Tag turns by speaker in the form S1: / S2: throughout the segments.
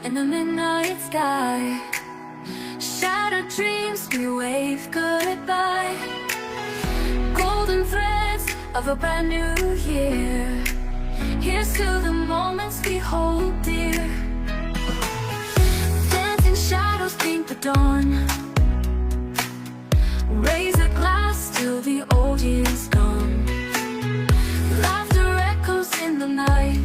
S1: in the midnight sky. Shattered dreams, we wave goodbye. Golden threads of a brand new year. Here's to the moments we hold dear. Dancing shadows paint the dawn. Raise a glass till the old year's gone. Laughter echoes in the night.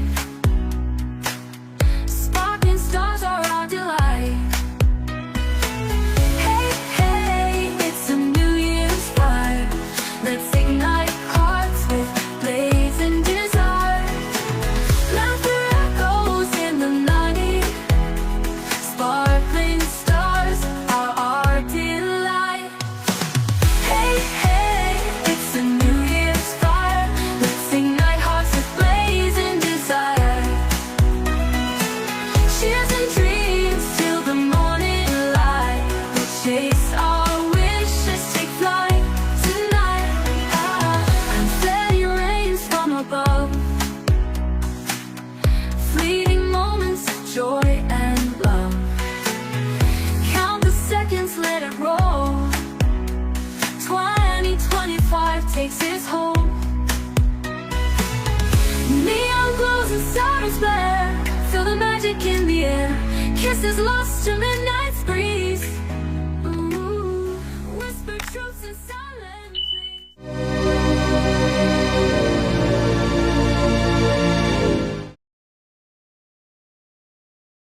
S1: Sparkling stars are our delight. Hey, hey, it's a new year's fire. Let's ignite hearts with blazing desire. Laughter echoes in the night. Sparkling stars are our delight. Hey, hey, it's a new year's fire. Let's ignite hearts with blazing desire. Cheers and dreams till the morning light. We'll chase our wishes, take flight tonight. Confetti rains from above. Fleeting moments of joy and love. Count the seconds, let it roll. 2025 takes its hold. Neon glows and sirens blare. Feel the magic in the air. Kisses lost to midnight.